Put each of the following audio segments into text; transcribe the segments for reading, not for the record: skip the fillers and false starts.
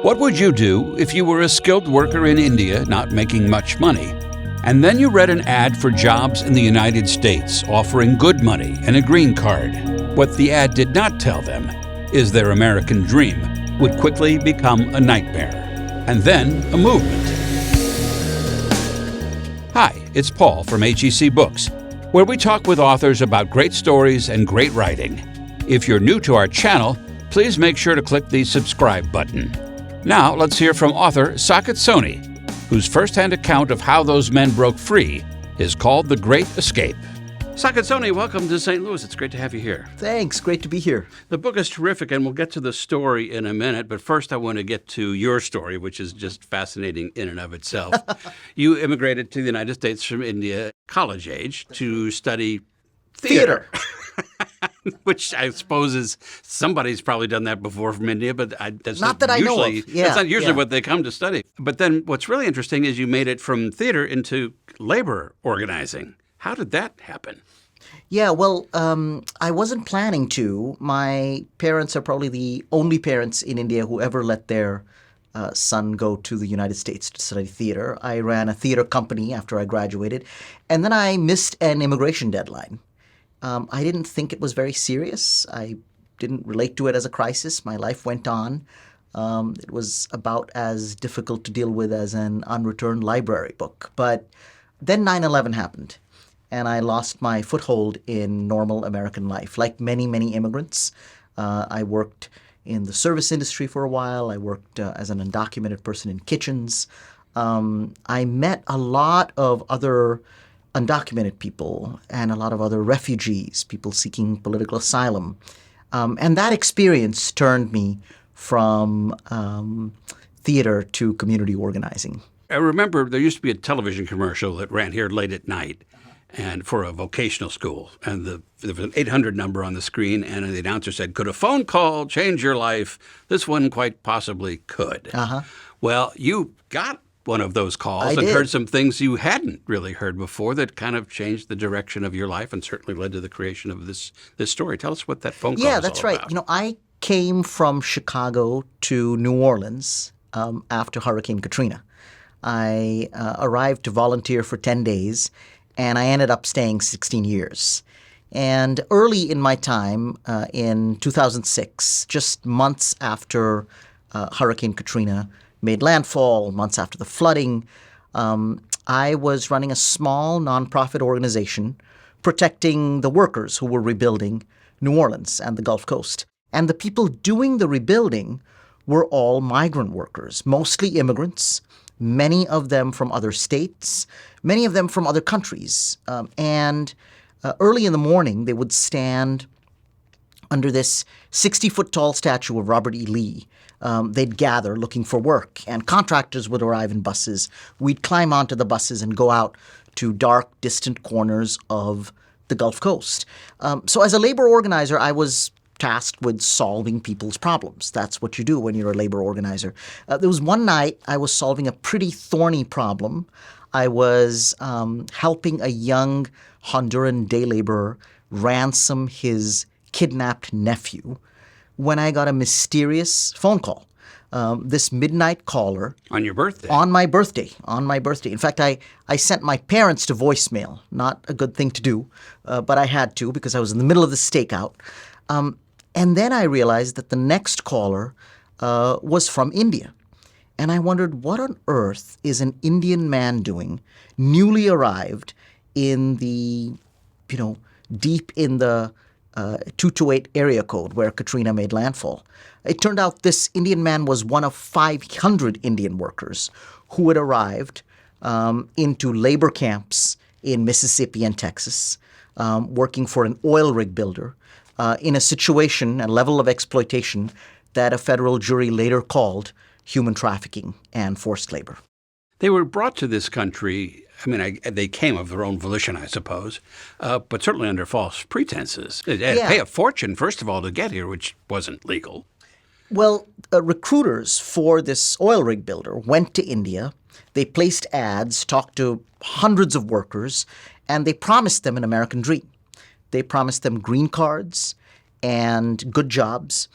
What would you do if you were a skilled worker in India not making much money, and then you read an ad for jobs in the United States offering good money and a green card? What the ad did not tell them is their American dream would quickly become a nightmare, and then a movement. Hi, it's Paul from HEC Books, where we talk with authors about great stories and great writing. If you're new to our channel, please make sure to click the subscribe button. Now, let's hear from author Saket Soni, whose first-hand account of how those men broke free is called The Great Escape. Saket Soni, welcome to St. Louis. It's great to have you here. Thanks. Great to be here. The book is terrific, and we'll get to the story in a minute. But first, I want to get to your story, which is just fascinating in and of itself. You immigrated to the United States from India, college age, to study theater. Which I suppose is somebody's probably done that before from India, but that's not that usually, I know of. That's not usually what they come to study. But then what's really interesting is you made it from theater into labor organizing. How did that happen? Yeah, well, I wasn't planning to. My parents are probably the only parents in India who ever let their son go to the United States to study theater. I ran a theater company after I graduated, and then I missed an immigration deadline. I didn't think it was very serious. I didn't relate to it as a crisis. My life went on. It was about as difficult to deal with as an unreturned library book. But then 9/11 happened, and I lost my foothold in normal American life. Like many, many immigrants, I worked in the service industry for a while. I worked as an undocumented person in kitchens. I met a lot of other undocumented people and a lot of other refugees, people seeking political asylum. And that experience turned me from theater to community organizing. I remember there used to be a television commercial that ran here late at night and for a vocational school. And there was an 800 number on the screen, and the announcer said, "Could a phone call change your life? This one quite possibly could." Well, you got one of those calls and heard some things you hadn't really heard before that kind of changed the direction of your life and certainly led to the creation of this story. Tell us what that phone call was all about. Yeah, that's right. You know, I came from Chicago to New Orleans after Hurricane Katrina. I arrived to volunteer for 10 days, and I ended up staying 16 years. And early in my time, in 2006, just months after Hurricane Katrina made landfall, months after the flooding, I was running a small nonprofit organization protecting the workers who were rebuilding New Orleans and the Gulf Coast. And the people doing the rebuilding were all migrant workers, mostly immigrants, many of them from other states, many of them from other countries. Early in the morning, they would stand under this 60-foot-tall statue of Robert E. Lee. They'd gather looking for work, and contractors would arrive in buses. We'd climb onto the buses and go out to dark, distant corners of the Gulf Coast. So as a labor organizer, I was tasked with solving people's problems. That's what you do when you're a labor organizer. There was one night I was solving a pretty thorny problem. I was helping a young Honduran day laborer ransom his kidnapped nephew when I got a mysterious phone call. This midnight caller. On your birthday? On my birthday. In fact, I sent my parents to voicemail. Not a good thing to do, but I had to because I was in the middle of the stakeout. And then I realized that the next caller was from India. And I wondered, what on earth is an Indian man doing, newly arrived in the, deep in the 228 area code where Katrina made landfall. It turned out this Indian man was one of 500 Indian workers who had arrived into labor camps in Mississippi and Texas, working for an oil rig builder in a situation, a level of exploitation that a federal jury later called human trafficking and forced labor. They were brought to this country. They came of their own volition, I suppose, but certainly under false pretenses. They had to pay a fortune, first of all, to get here, which wasn't legal. Well, recruiters for this oil rig builder went to India. They placed ads, talked to hundreds of workers, and they promised them an American dream. They promised them green cards and good jobs,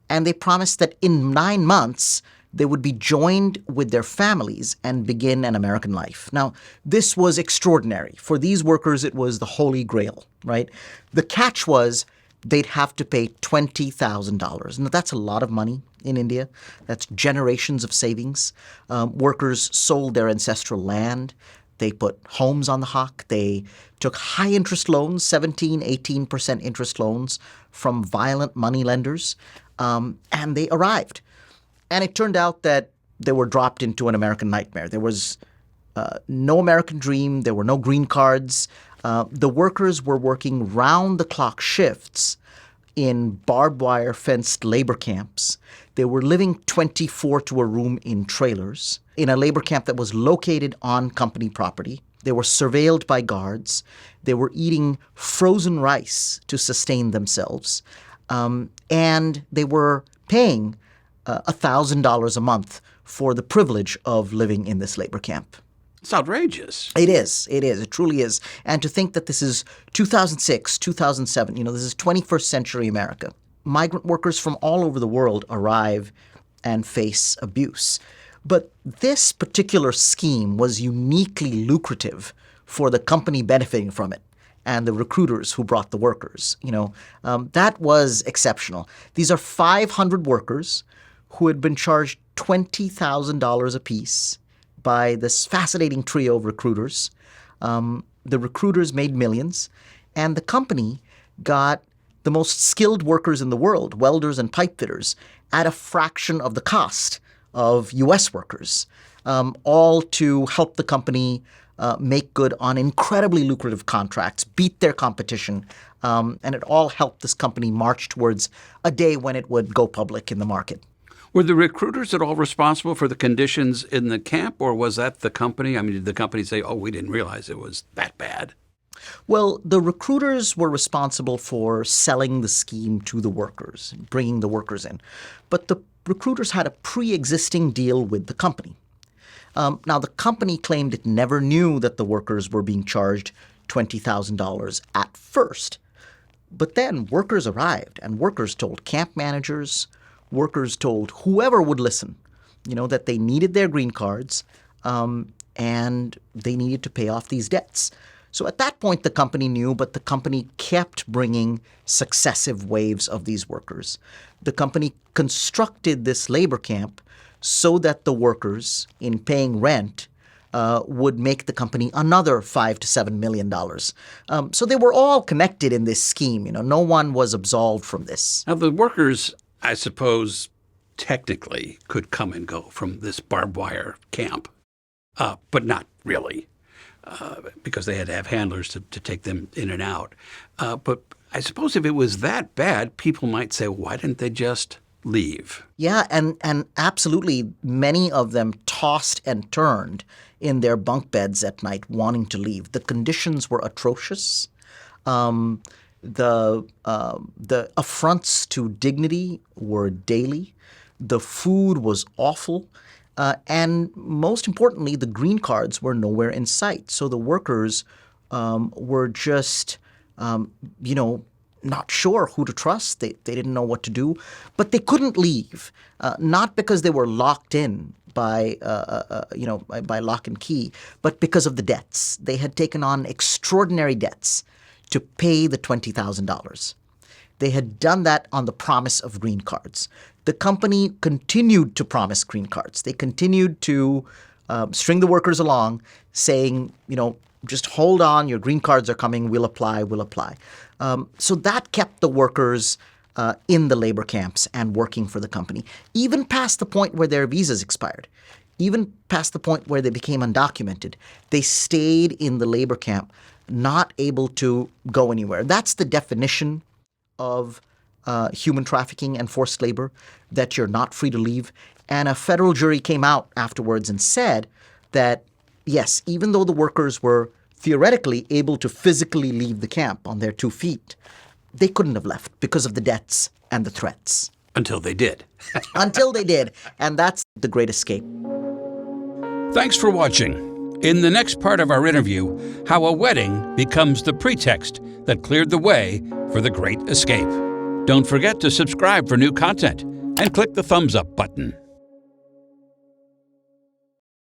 and they promised that in 9 months they would be joined with their families and begin an American life. Now, this was extraordinary. For these workers, it was the holy grail, right? The catch was they'd have to pay $20,000. Now, that's a lot of money in India. That's generations of savings. Workers sold their ancestral land. They put homes on the hock. They took high-interest loans, 17, 18% interest loans from violent money lenders, and they arrived. And it turned out that they were dropped into an American nightmare. There was no American dream. There were no green cards. The workers were working round-the-clock shifts in barbed wire fenced labor camps. They were living 24 to a room in trailers in a labor camp that was located on company property. They were surveilled by guards. They were eating frozen rice to sustain themselves. And they were paying $1,000 a month for the privilege of living in this labor camp. It's outrageous. It is. It is. It truly is. And to think that this is 2006, 2007, this is 21st century America. Migrant workers from all over the world arrive and face abuse. But this particular scheme was uniquely lucrative for the company benefiting from it and the recruiters who brought the workers. That was exceptional. These are 500 workers who had been charged $20,000 apiece by this fascinating trio of recruiters. The recruiters made millions, and the company got the most skilled workers in the world, welders and pipefitters, at a fraction of the cost of U.S. workers, all to help the company make good on incredibly lucrative contracts, beat their competition, and it all helped this company march towards a day when it would go public in the market. Were the recruiters at all responsible for the conditions in the camp, or was that the company? I mean, did the company say, we didn't realize it was that bad? Well, the recruiters were responsible for selling the scheme to the workers, bringing the workers in. But the recruiters had a pre-existing deal with the company. Now, the company claimed it never knew that the workers were being charged $20,000 at first. But then workers arrived, and workers told camp managers, workers told whoever would listen, that they needed their green cards and they needed to pay off these debts. So at that point, the company knew, but the company kept bringing successive waves of these workers. The company constructed this labor camp so that the workers, in paying rent, would make the company another $5 to $7 million. So they were all connected in this scheme. No one was absolved from this. Now, the workers, I suppose, technically could come and go from this barbed wire camp, but not really, because they had to have handlers to take them in and out. But I suppose if it was that bad, people might say, why didn't they just leave? Yeah, and absolutely many of them tossed and turned in their bunk beds at night wanting to leave. The conditions were atrocious. The affronts to dignity were daily. The food was awful. And most importantly, the green cards were nowhere in sight. So the workers were just, not sure who to trust. They didn't know what to do. But they couldn't leave, not because they were locked in by lock and key, but because of the debts. They had taken on extraordinary debts to pay the $20,000. They had done that on the promise of green cards. The company continued to promise green cards. They continued to string the workers along, saying, just hold on, your green cards are coming, we'll apply. So that kept the workers in the labor camps and working for the company, even past the point where their visas expired, even past the point where they became undocumented. They stayed in the labor camp, not able to go anywhere. That's the definition of human trafficking and forced labor, that you're not free to leave. And a federal jury came out afterwards and said that, yes, even though the workers were theoretically able to physically leave the camp on their 2 feet, they couldn't have left because of the debts and the threats. Until they did. Until they did. And that's the great escape. Thanks for watching. In the next part of our interview, how a wedding becomes the pretext that cleared the way for the Great Escape. Don't forget to subscribe for new content and click the thumbs up button.